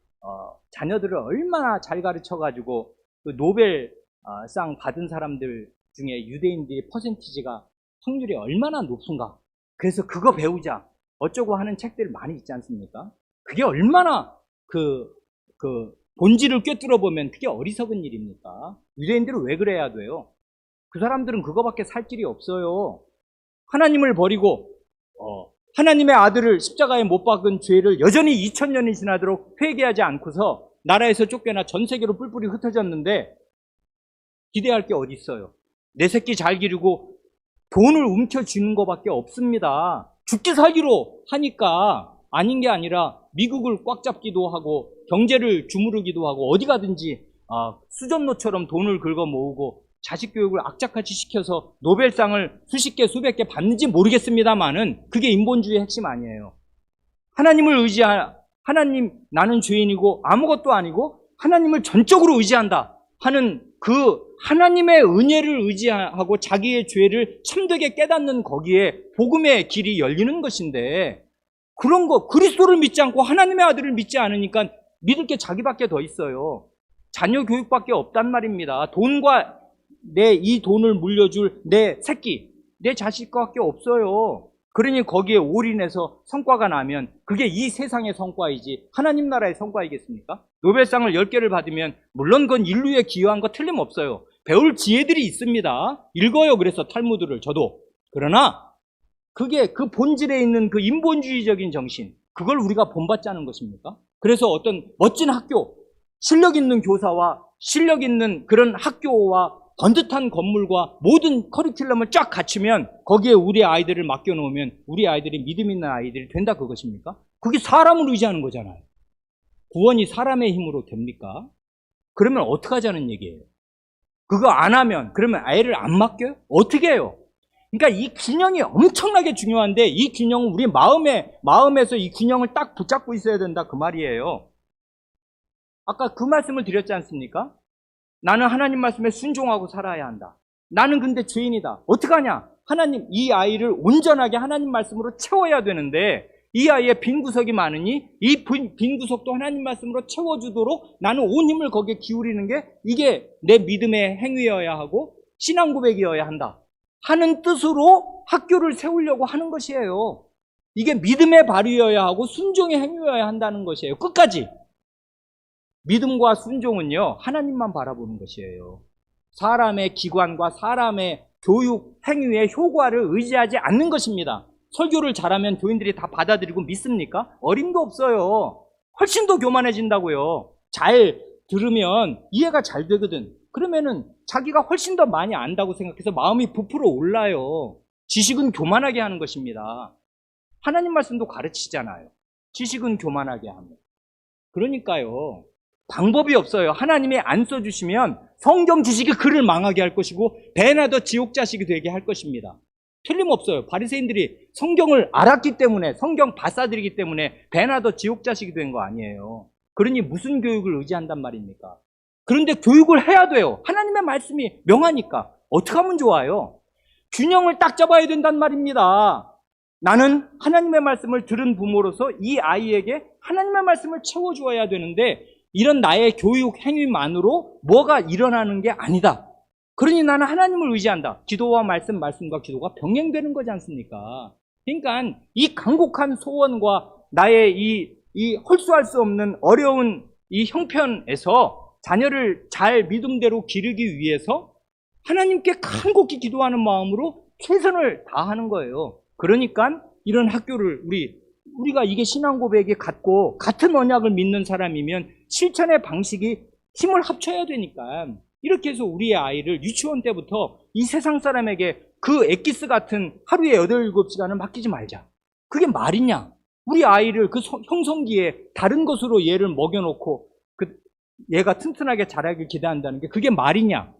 자녀들을 얼마나 잘 가르쳐가지고 그 노벨상 받은 사람들 중에 유대인들의 퍼센티지가 확률이 얼마나 높은가. 그래서 그거 배우자 어쩌고 하는 책들 많이 있지 않습니까? 그게 얼마나 그 본질을 꿰뚫어 보면 그게 어리석은 일입니까? 유대인들은 왜 그래야 돼요? 그 사람들은 그거밖에 살 길이 없어요. 하나님을 버리고 하나님의 아들을 십자가에 못 박은 죄를 여전히 2000년이 지나도록 회개하지 않고서 나라에서 쫓겨나 전 세계로 뿔뿔이 흩어졌는데 기대할 게 어디 있어요? 내 새끼 잘 기르고 돈을 움켜쥐는 것밖에 없습니다. 죽기 살기로 하니까 아닌 게 아니라 미국을 꽉 잡기도 하고 경제를 주무르기도 하고 어디 가든지 수전노처럼 돈을 긁어 모으고 자식 교육을 악착같이 시켜서 노벨상을 수십 개 수백 개 받는지 모르겠습니다만은 그게 인본주의의 핵심 아니에요. 하나님 나는 죄인이고 아무것도 아니고 하나님을 전적으로 의지한다 하는 그 하나님의 은혜를 의지하고 자기의 죄를 참되게 깨닫는 거기에 복음의 길이 열리는 것인데 그런 거 그리스도를 믿지 않고 하나님의 아들을 믿지 않으니까 믿을 게 자기밖에 더 있어요. 자녀 교육밖에 없단 말입니다. 돈과 이 돈을 물려줄 내 새끼 내 자식밖에 없어요. 그러니 거기에 올인해서 성과가 나면 그게 이 세상의 성과이지 하나님 나라의 성과이겠습니까? 노벨상을 10개를 받으면 물론 그건 인류에 기여한 거 틀림없어요. 배울 지혜들이 있습니다. 읽어요. 그래서 탈무드를 저도. 그러나 그게 그 본질에 있는 그 인본주의적인 정신, 그걸 우리가 본받자는 것입니까? 그래서 어떤 멋진 학교, 실력 있는 교사와 실력 있는 그런 학교와 번듯한 건물과 모든 커리큘럼을 쫙 갖추면 거기에 우리 아이들을 맡겨놓으면 우리 아이들이 믿음 있는 아이들이 된다, 그것입니까? 그게 사람을 의지하는 거잖아요. 구원이 사람의 힘으로 됩니까? 그러면 어떻게 하자는 얘기예요? 그거 안 하면, 그러면 아이를 안 맡겨요? 어떻게 해요? 그러니까 이 균형이 엄청나게 중요한데 이 균형은 우리 마음에서 이 균형을 딱 붙잡고 있어야 된다, 그 말이에요. 아까 그 말씀을 드렸지 않습니까? 나는 하나님 말씀에 순종하고 살아야 한다. 나는 근데 죄인이다. 어떡하냐? 하나님, 이 아이를 온전하게 하나님 말씀으로 채워야 되는데 이 아이의 빈 구석이 많으니 이 빈 구석도 하나님 말씀으로 채워주도록 나는 온 힘을 거기에 기울이는 게 이게 내 믿음의 행위여야 하고 신앙 고백이어야 한다 하는 뜻으로 학교를 세우려고 하는 것이에요. 이게 믿음의 발휘여야 하고 순종의 행위여야 한다는 것이에요. 끝까지. 믿음과 순종은요, 하나님만 바라보는 것이에요. 사람의 기관과 사람의 교육 행위의 효과를 의지하지 않는 것입니다. 설교를 잘하면 교인들이 다 받아들이고 믿습니까? 어림도 없어요. 훨씬 더 교만해진다고요. 잘 들으면 이해가 잘 되거든. 그러면은 자기가 훨씬 더 많이 안다고 생각해서 마음이 부풀어 올라요. 지식은 교만하게 하는 것입니다. 하나님 말씀도 가르치잖아요. 지식은 교만하게 하면. 그러니까요. 방법이 없어요. 하나님이 안 써주시면 성경 지식이 그를 망하게 할 것이고 배나 더 지옥 자식이 되게 할 것입니다. 틀림없어요. 바리새인들이 성경을 알았기 때문에, 성경 받아들이기 때문에 배나 더 지옥 자식이 된 거 아니에요. 그러니 무슨 교육을 의지한단 말입니까? 그런데 교육을 해야 돼요. 하나님의 말씀이 명하니까. 어떻게 하면 좋아요? 균형을 딱 잡아야 된단 말입니다. 나는 하나님의 말씀을 들은 부모로서 이 아이에게 하나님의 말씀을 채워주어야 되는데 이런 나의 교육 행위만으로 뭐가 일어나는 게 아니다. 그러니 나는 하나님을 의지한다. 기도와 말씀과 기도가 병행되는 거지 않습니까? 그러니까 이 간곡한 소원과 나의 이 홀수할 수 없는 어려운 이 형편에서 자녀를 잘 믿음대로 기르기 위해서 하나님께 간곡히 기도하는 마음으로 최선을 다하는 거예요. 그러니까 이런 학교를 우리가 이게 신앙 고백이 같고 같은 언약을 믿는 사람이면 실천의 방식이 힘을 합쳐야 되니까 이렇게 해서 우리의 아이를 유치원 때부터 이 세상 사람에게 그 엑기스 같은 하루에 8, 7시간을 맡기지 말자. 그게 말이냐? 우리 아이를 그 형성기에 다른 것으로 얘를 먹여놓고 얘가 튼튼하게 자라길 기대한다는 게 그게 말이냐?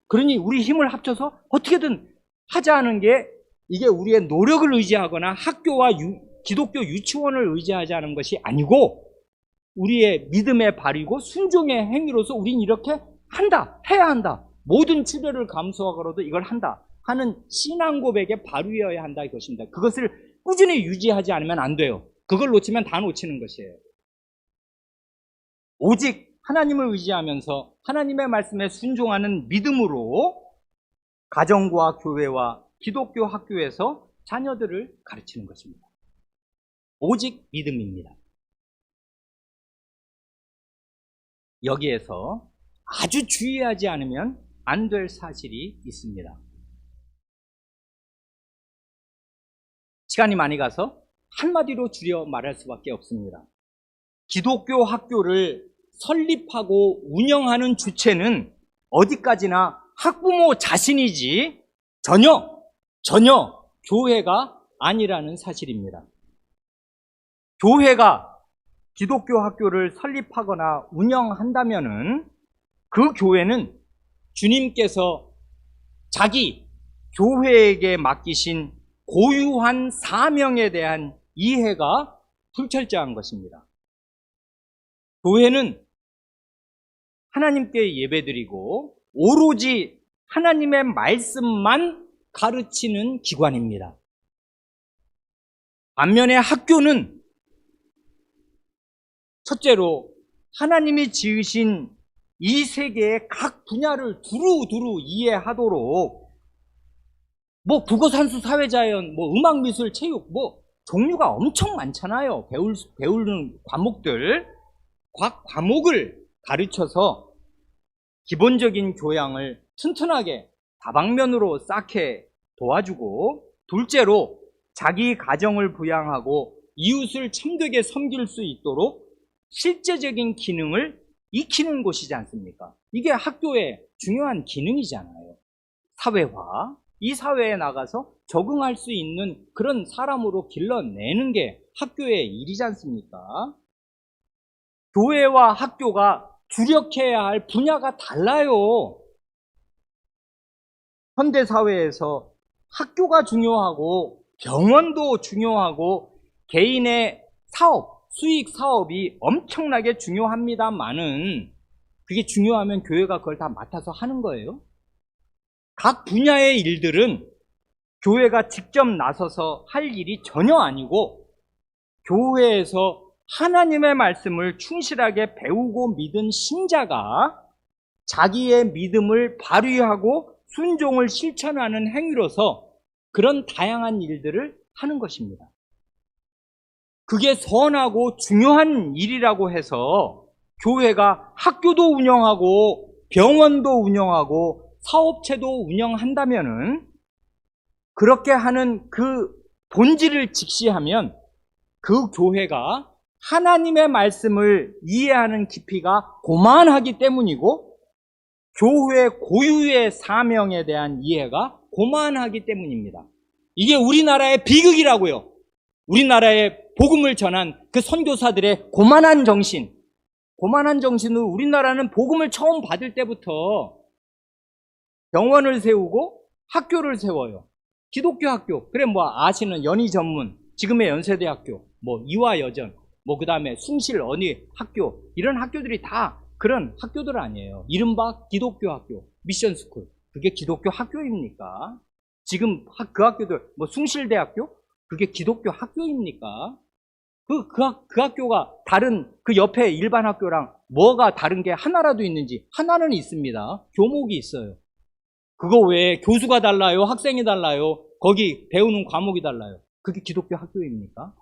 그러니 우리 힘을 합쳐서 어떻게든 하자는 게 이게 우리의 노력을 의지하거나 학교와 기독교 유치원을 의지하자는 것이 아니고 우리의 믿음의 발이고 순종의 행위로서 우린 이렇게 한다, 해야 한다. 모든 치료를 감수하고라도 이걸 한다 하는 신앙 고백의 발휘여야 한다 이것입니다. 그것을 꾸준히 유지하지 않으면 안 돼요. 그걸 놓치면 다 놓치는 것이에요. 오직 하나님을 의지하면서 하나님의 말씀에 순종하는 믿음으로 가정과 교회와 기독교 학교에서 자녀들을 가르치는 것입니다. 오직 믿음입니다. 여기에서 아주 주의하지 않으면 안 될 사실이 있습니다. 시간이 많이 가서 한마디로 줄여 말할 수밖에 없습니다. 기독교 학교를 설립하고 운영하는 주체는 어디까지나 학부모 자신이지 전혀 교회가 아니라는 사실입니다. 교회가 기독교 학교를 설립하거나 운영한다면은 그 교회는 주님께서 자기 교회에게 맡기신 고유한 사명에 대한 이해가 불철저한 것입니다. 교회는 하나님께 예배드리고 오로지 하나님의 말씀만 가르치는 기관입니다. 반면에 학교는 첫째로 하나님이 지으신 이 세계의 각 분야를 두루두루 이해하도록 뭐 국어, 산수, 사회자연, 뭐 음악, 미술, 체육, 뭐 종류가 엄청 많잖아요. 배우는 과목들. 각 과목을 가르쳐서 기본적인 교양을 튼튼하게 다방면으로 쌓게 도와주고, 둘째로 자기 가정을 부양하고 이웃을 참되게 섬길 수 있도록 실제적인 기능을 익히는 곳이지 않습니까? 이게 학교의 중요한 기능이잖아요. 사회화. 이 사회에 나가서 적응할 수 있는 그런 사람으로 길러내는 게 학교의 일이지 않습니까? 교회와 학교가 주력해야 할 분야가 달라요. 현대사회에서 학교가 중요하고 병원도 중요하고 개인의 사업, 수익 사업이 엄청나게 중요합니다만은 그게 중요하면 교회가 그걸 다 맡아서 하는 거예요. 각 분야의 일들은 교회가 직접 나서서 할 일이 전혀 아니고 교회에서 하나님의 말씀을 충실하게 배우고 믿은 신자가 자기의 믿음을 발휘하고 순종을 실천하는 행위로서 그런 다양한 일들을 하는 것입니다. 그게 선하고 중요한 일이라고 해서 교회가 학교도 운영하고 병원도 운영하고 사업체도 운영한다면은 그렇게 하는 그 본질을 직시하면 그 교회가 하나님의 말씀을 이해하는 깊이가 고만하기 때문이고 교회 고유의 사명에 대한 이해가 고만하기 때문입니다. 이게 우리나라의 비극이라고요. 우리나라의 복음을 전한 그 선교사들의 고만한 정신. 고만한 정신은 우리나라는 복음을 처음 받을 때부터 병원을 세우고 학교를 세워요. 기독교 학교. 그래 뭐 아시는 연희 전문, 지금의 연세대학교, 뭐 이화여전, 뭐 그 다음에 숭실 언희 학교, 이런 학교들이 다 그런 학교들 아니에요. 이른바 기독교 학교, 미션스쿨. 그게 기독교 학교입니까? 지금 그 학교들, 뭐 숭실대학교? 그게 기독교 학교입니까? 그 학교가 다른 그 옆에 일반 학교랑 뭐가 다른 게 하나라도 있는지? 하나는 있습니다. 교목이 있어요. 그거 외에 교수가 달라요? 학생이 달라요? 거기 배우는 과목이 달라요. 그게 기독교 학교입니까?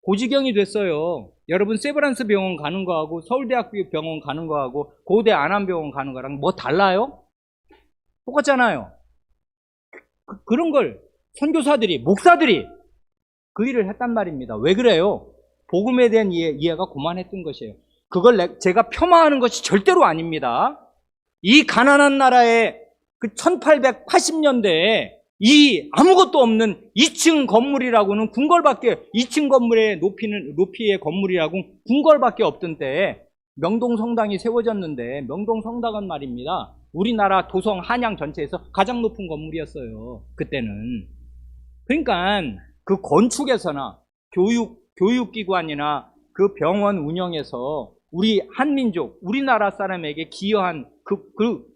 고지경이 됐어요. 여러분 세브란스 병원 가는 거하고 서울대학교 병원 가는 거하고 고대 안암병원 가는 거랑 뭐 달라요? 똑같잖아요. 그런 걸 선교사들이, 목사들이 그 일을 했단 말입니다. 왜 그래요? 복음에 대한 이해가 고만했던 것이에요. 그걸 제가 폄하하는 것이 절대로 아닙니다. 이 가난한 나라에 그 1880년대에 이 아무것도 없는 2층 건물이라고는 궁궐밖에, 2층 건물의 높이의 건물이라고 궁궐밖에 없던 때에 명동성당이 세워졌는데, 명동성당은 말입니다, 우리나라 도성 한양 전체에서 가장 높은 건물이었어요. 그때는. 그러니까 그 건축에서나 교육기관이나 그 병원 운영에서 우리 한민족, 우리나라 사람에게 기여한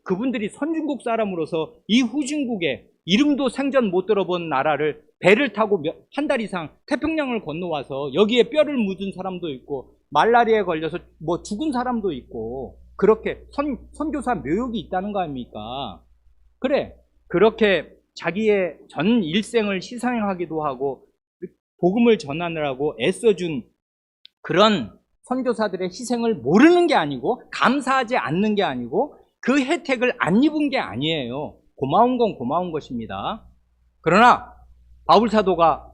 그분들이 선진국 사람으로서 이 후진국에 이름도 생전 못 들어본 나라를 배를 타고 한 달 이상 태평양을 건너와서 여기에 뼈를 묻은 사람도 있고 말라리아에 걸려서 뭐 죽은 사람도 있고 그렇게 선교사 묘역이 있다는 거 아닙니까? 그래, 그렇게 자기의 전 일생을 희생하기도 하고 복음을 전하느라고 애써준 그런 선교사들의 희생을 모르는 게 아니고 감사하지 않는 게 아니고 그 혜택을 안 입은 게 아니에요. 고마운 건 고마운 것입니다. 그러나 바울 사도가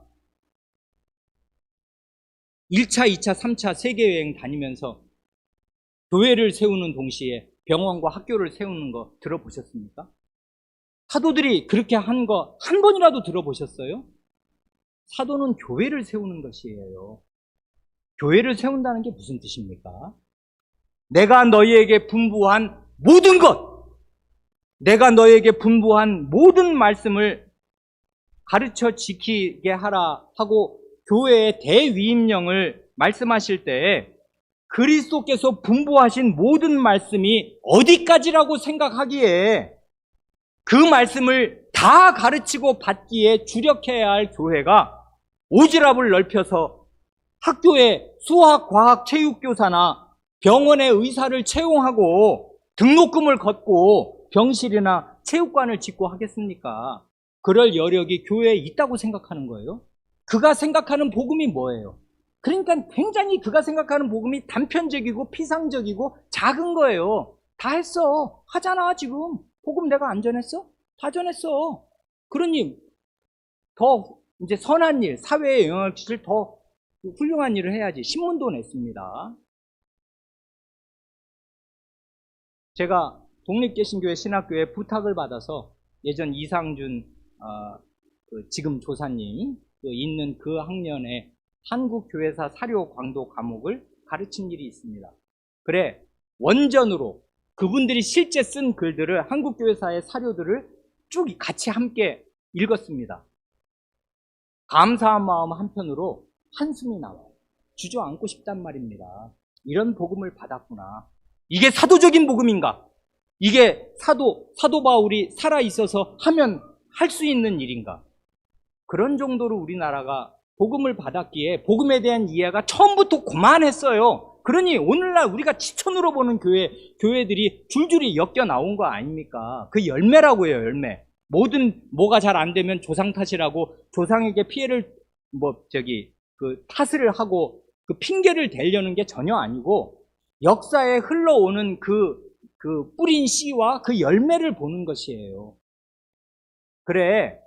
1차, 2차, 3차 세계여행 다니면서 교회를 세우는 동시에 병원과 학교를 세우는 거 들어보셨습니까? 사도들이 그렇게 한 거 한 번이라도 들어보셨어요? 사도는 교회를 세우는 것이에요. 교회를 세운다는 게 무슨 뜻입니까? 내가 너희에게 분부한 모든 것, 내가 너희에게 분부한 모든 말씀을 가르쳐 지키게 하라 하고 교회의 대위임령을 말씀하실 때 그리스도께서 분부하신 모든 말씀이 어디까지라고 생각하기에 그 말씀을 다 가르치고 받기에 주력해야 할 교회가 오지랖을 넓혀서 학교에 수학, 과학, 체육교사나 병원의 의사를 채용하고 등록금을 걷고 병실이나 체육관을 짓고 하겠습니까? 그럴 여력이 교회에 있다고 생각하는 거예요. 그가 생각하는 복음이 뭐예요? 그러니까 굉장히 그가 생각하는 복음이 단편적이고 피상적이고 작은 거예요. 다 했어. 하잖아, 지금. 복음 내가 안 전했어? 다 전했어. 그러니 더 이제 선한 일, 사회에 영향을 끼칠 더 훌륭한 일을 해야지. 신문도 냈습니다. 제가 독립개신교회 신학교에 부탁을 받아서 예전 이상준 지금 조사님 있는 그 학년에 한국교회사 사료 강도 과목을 가르친 일이 있습니다. 그래, 원전으로 그분들이 실제 쓴 글들을 한국교회사의 사료들을 쭉 같이 함께 읽었습니다. 감사한 마음 한편으로 한숨이 나와요. 주저앉고 싶단 말입니다. 이런 복음을 받았구나. 이게 사도적인 복음인가? 이게 사도 바울이 살아있어서 하면 할 수 있는 일인가? 그런 정도로 우리나라가 복음을 받았기에 복음에 대한 이해가 처음부터 고만했어요. 그러니 오늘날 우리가 지천으로 보는 교회들이 줄줄이 엮여 나온 거 아닙니까? 그 열매라고요, 열매. 뭐가 잘 안 되면 조상 탓이라고 조상에게 피해를 탓을 하고 그 핑계를 대려는 게 전혀 아니고 역사에 흘러오는 그 뿌린 씨와 그 열매를 보는 것이에요. 그래,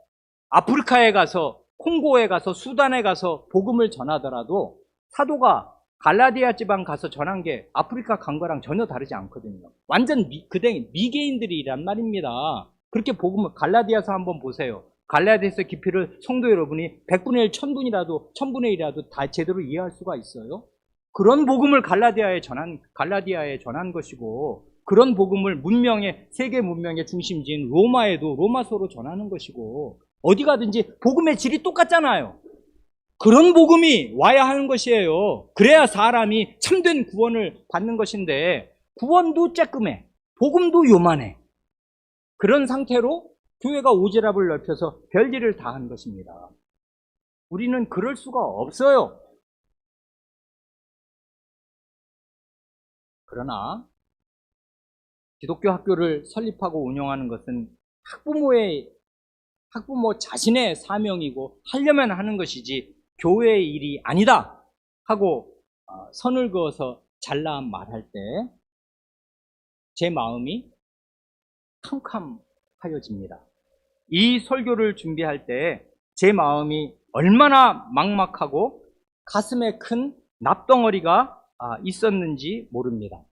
아프리카에 가서, 콩고에 가서, 수단에 가서 복음을 전하더라도 사도가 갈라디아 지방 가서 전한 게 아프리카 간 거랑 전혀 다르지 않거든요. 완전 미개인들이란 말입니다. 그렇게 복음을, 갈라디아서 한번 보세요. 갈라디아서 깊이를 성도 여러분이 100분의 1, 1000분의 1이라도 다 제대로 이해할 수가 있어요? 그런 복음을 갈라디아에 전한 것이고, 그런 복음을 세계 문명의 중심지인 로마에도 로마서로 전하는 것이고, 어디 가든지 복음의 질이 똑같잖아요. 그런 복음이 와야 하는 것이에요. 그래야 사람이 참된 구원을 받는 것인데, 구원도 쬐끔해, 복음도 요만해. 그런 상태로 교회가 오지랖을 넓혀서 별일을 다 한 것입니다. 우리는 그럴 수가 없어요. 그러나 기독교 학교를 설립하고 운영하는 것은 학부모 자신의 사명이고 하려면 하는 것이지 교회의 일이 아니다 하고 선을 그어서 잘라 말할 때 제 마음이 캄캄하여집니다. 이 설교를 준비할 때 제 마음이 얼마나 막막하고 가슴에 큰 납덩어리가 있었는지 모릅니다.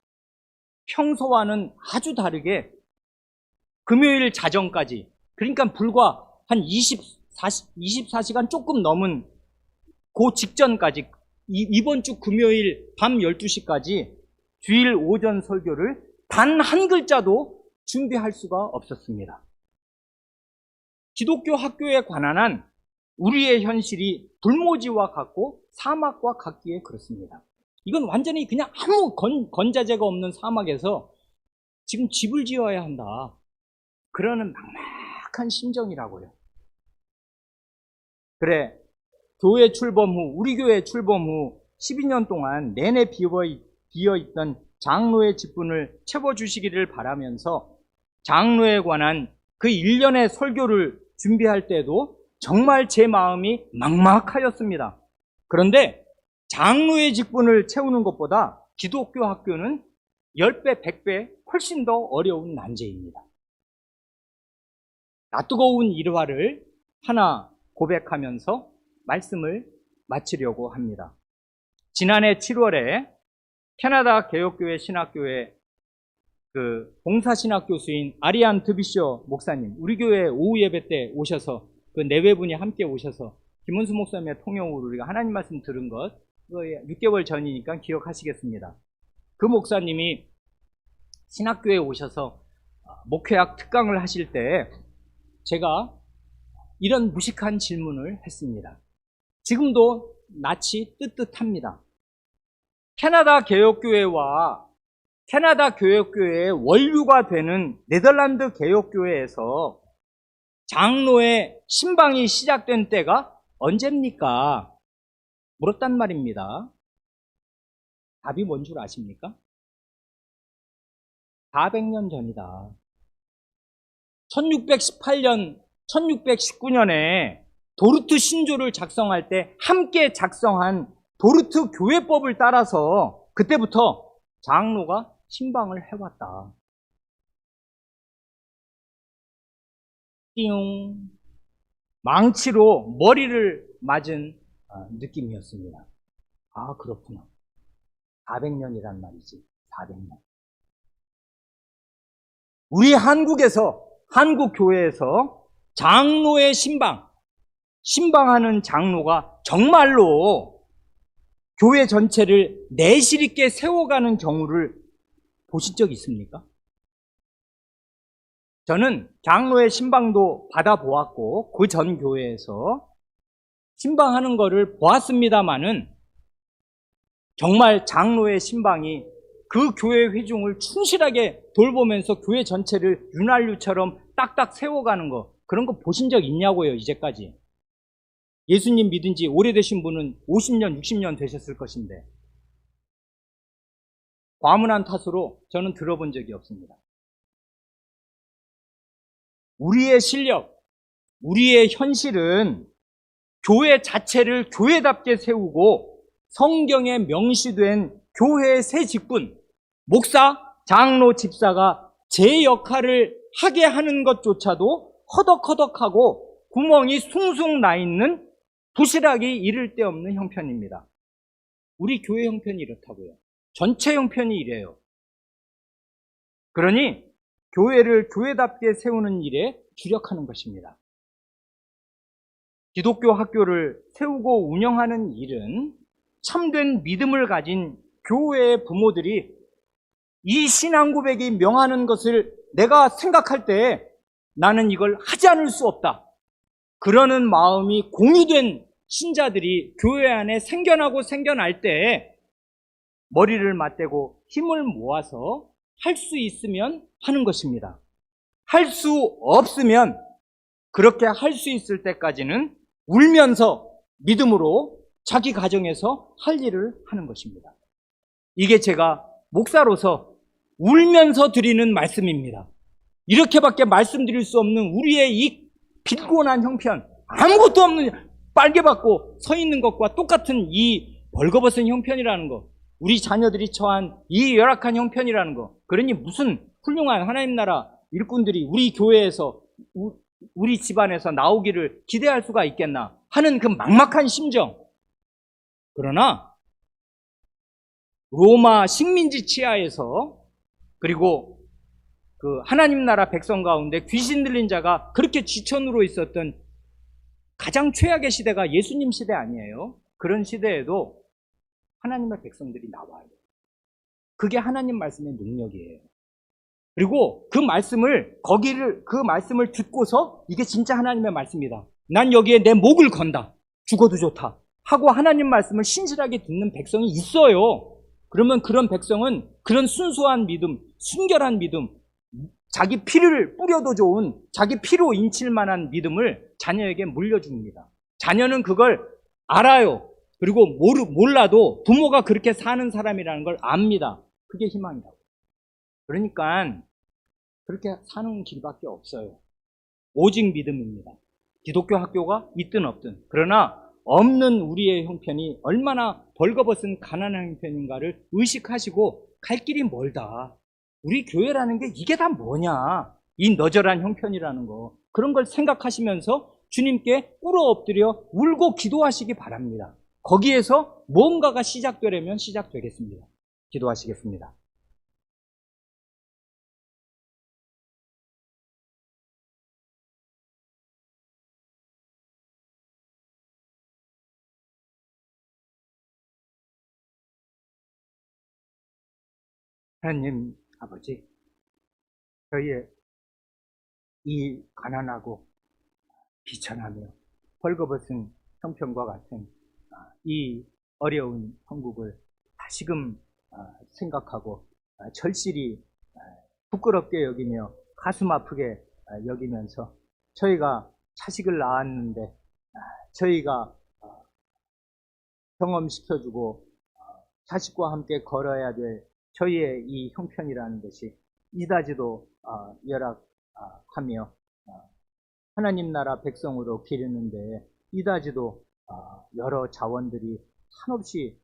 평소와는 아주 다르게 금요일 자정까지, 그러니까 불과 한 24시간 조금 넘은 그 직전까지, 이번 주 금요일 밤 12시까지 주일 오전 설교를 단 한 글자도 준비할 수가 없었습니다. 기독교 학교에 관한 한 우리의 현실이 불모지와 같고 사막과 같기에 그렇습니다. 이건 완전히 그냥 아무 건자재가 없는 사막에서 지금 집을 지어야 한다, 그러는 막막한 심정이라고요. 그래, 우리 교회 출범 후 12년 동안 내내 비어있던 장로의 직분을 채워주시기를 바라면서 장로에 관한 그 1년의 설교를 준비할 때도 정말 제 마음이 막막하였습니다. 그런데 장로의 직분을 채우는 것보다 기독교 학교는 10배, 100배 훨씬 더 어려운 난제입니다. 낯뜨거운 일화를 하나 고백하면서 말씀을 마치려고 합니다. 지난해 7월에 캐나다 개혁교회 신학교의 봉사신학 교수인 아리안 드비셔 목사님, 우리 교회 오후 예배 때 오셔서 그 내외분이 함께 오셔서 김은수 목사님의 통역으로 우리가 하나님 말씀 들은 것, 6개월 전이니까 기억하시겠습니다. 그 목사님이 신학교에 오셔서 목회학 특강을 하실 때 제가 이런 무식한 질문을 했습니다. 지금도 낯이 뜨뜻합니다. 캐나다 개혁교회와 캐나다 개혁교회의 원류가 되는 네덜란드 개혁교회에서 장로의 신방이 시작된 때가 언제입니까? 물었단 말입니다. 답이 뭔 줄 아십니까? 400년 전이다. 1618년 1619년에 도르트 신조를 작성할 때 함께 작성한 도르트 교회법을 따라서 그때부터 장로가 신방을 해왔다. 띠용. 망치로 머리를 맞은 느낌이었습니다. 아, 그렇구나. 400년이란 말이지. 400년. 우리 한국에서, 한국 교회에서 장로의 신방하는 장로가 정말로 교회 전체를 내실 있게 세워가는 경우를 보신 적 있습니까? 저는 장로의 신방도 받아보았고 그 전 교회에서 신방하는 거를 보았습니다마는 정말 장로의 신방이 그 교회 회중을 충실하게 돌보면서 교회 전체를 윤활유처럼 딱딱 세워가는 거, 그런 거 보신 적 있냐고요, 이제까지. 예수님 믿은 지 오래되신 분은 50년, 60년 되셨을 것인데 과문한 탓으로 저는 들어본 적이 없습니다. 우리의 실력, 우리의 현실은 교회 자체를 교회답게 세우고 성경에 명시된 교회의 세 직분, 목사, 장로, 집사가 제 역할을 하게 하는 것조차도 허덕허덕하고 구멍이 숭숭 나 있는 부실하기 이를 데 없는 형편입니다. 우리 교회 형편이 이렇다고요. 전체 형편이 이래요. 그러니 교회를 교회답게 세우는 일에 주력하는 것입니다. 기독교 학교를 세우고 운영하는 일은 참된 믿음을 가진 교회의 부모들이 이 신앙 고백이 명하는 것을 내가 생각할 때 나는 이걸 하지 않을 수 없다. 그러는 마음이 공유된 신자들이 교회 안에 생겨날 때 머리를 맞대고 힘을 모아서 할 수 있으면 하는 것입니다. 할 수 없으면 그렇게 할 수 있을 때까지는 울면서 믿음으로 자기 가정에서 할 일을 하는 것입니다. 이게 제가 목사로서 울면서 드리는 말씀입니다. 이렇게밖에 말씀드릴 수 없는 우리의 이 빈곤한 형편, 아무것도 없는 빨개받고 서 있는 것과 똑같은 이 벌거벗은 형편이라는 것, 우리 자녀들이 처한 이 열악한 형편이라는 것, 그러니 무슨 훌륭한 하나님 나라 일꾼들이 우리 교회에서 우리 집안에서 나오기를 기대할 수가 있겠나 하는 그 막막한 심정. 그러나 로마 식민지 치하에서 그리고 그 하나님 나라 백성 가운데 귀신 들린 자가 그렇게 지천으로 있었던 가장 최악의 시대가 예수님 시대 아니에요. 그런 시대에도 하나님의 백성들이 나와요. 그게 하나님 말씀의 능력이에요. 그리고 그 말씀을 듣고서 이게 진짜 하나님의 말씀이다. 난 여기에 내 목을 건다. 죽어도 좋다. 하고 하나님 말씀을 신실하게 듣는 백성이 있어요. 그러면 그런 백성은 그런 순수한 믿음, 순결한 믿음, 자기 피를 뿌려도 좋은, 자기 피로 인칠 만한 믿음을 자녀에게 물려줍니다. 자녀는 그걸 알아요. 그리고 몰라도 부모가 그렇게 사는 사람이라는 걸 압니다. 그게 희망이라고. 그러니까 그렇게 사는 길밖에 없어요. 오직 믿음입니다. 기독교 학교가 있든 없든. 그러나 없는 우리의 형편이 얼마나 벌거벗은 가난한 형편인가를 의식하시고 갈 길이 멀다. 우리 교회라는 게 이게 다 뭐냐. 이 너절한 형편이라는 거. 그런 걸 생각하시면서 주님께 꿇어 엎드려 울고 기도하시기 바랍니다. 거기에서 뭔가가 시작되려면 시작되겠습니다. 기도하시겠습니다. 하나님 아버지, 저희의 이 가난하고 비천하며 벌거벗은 형편과 같은 이 어려운 형국을 다시금 생각하고 절실히 부끄럽게 여기며 가슴 아프게 여기면서 저희가 자식을 낳았는데 저희가 경험시켜주고 자식과 함께 걸어야 될 저희의 이 형편이라는 것이 이다지도 열악하며 하나님 나라 백성으로 기르는데 이다지도 여러 자원들이 한없이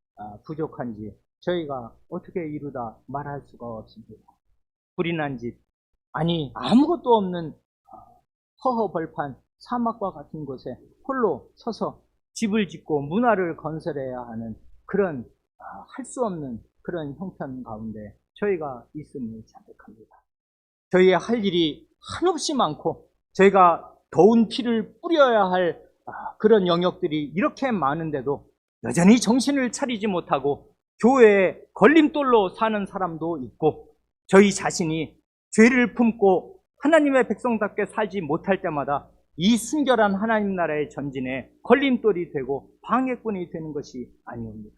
부족한지 저희가 어떻게 이루다 말할 수가 없습니다. 불이 난 집, 아니 아무것도 없는 허허벌판 사막과 같은 곳에 홀로 서서 집을 짓고 문화를 건설해야 하는 그런 할 수 없는 그런 형편 가운데 저희가 있음을 자백합니다. 저희의 할 일이 한없이 많고 저희가 더운 피를 뿌려야 할 그런 영역들이 이렇게 많은데도 여전히 정신을 차리지 못하고 교회에 걸림돌로 사는 사람도 있고 저희 자신이 죄를 품고 하나님의 백성답게 살지 못할 때마다 이 순결한 하나님 나라의 전진에 걸림돌이 되고 방해꾼이 되는 것이 아니옵니다.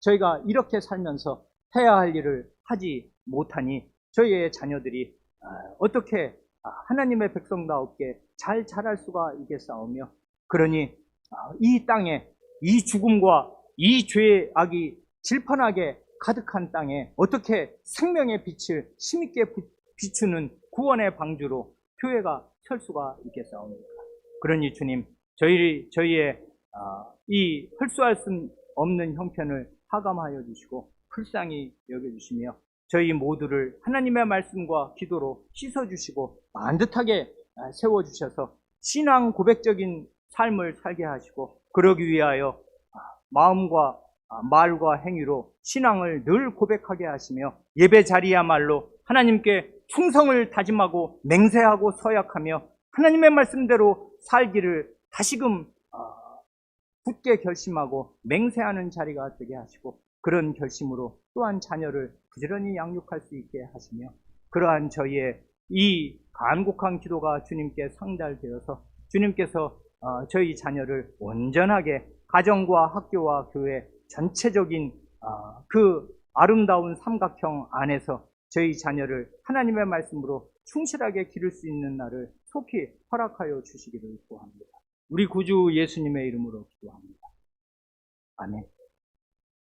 저희가 이렇게 살면서 해야 할 일을 하지 못하니 저희의 자녀들이 어떻게 하나님의 백성다웠게 잘 자랄 수가 있겠사오며, 그러니 이 땅에 이 죽음과 이 죄의 악이 질펀하게 가득한 땅에 어떻게 생명의 빛을 힘있게 비추는 구원의 방주로 교회가 설 수가 있겠사옵니까? 그러니 주님, 저희의 이 헐수할 수 없는 형편을 하감하여 주시고 불쌍히 여겨주시며 저희 모두를 하나님의 말씀과 기도로 씻어주시고 반듯하게 세워주셔서 신앙 고백적인 삶을 살게 하시고, 그러기 위하여 마음과 말과 행위로 신앙을 늘 고백하게 하시며 예배 자리야말로 하나님께 충성을 다짐하고 맹세하고 서약하며 하나님의 말씀대로 살기를 다시금 굳게 결심하고 맹세하는 자리가 되게 하시고, 그런 결심으로 또한 자녀를 부지런히 양육할 수 있게 하시며, 그러한 저희의 이 간곡한 기도가 주님께 상달되어서 주님께서 저희 자녀를 온전하게 가정과 학교와 교회 전체적인 그 아름다운 삼각형 안에서 저희 자녀를 하나님의 말씀으로 충실하게 기를 수 있는 날을 속히 허락하여 주시기를 구합니다. 우리 구주 예수님의 이름으로 기도합니다. 아멘.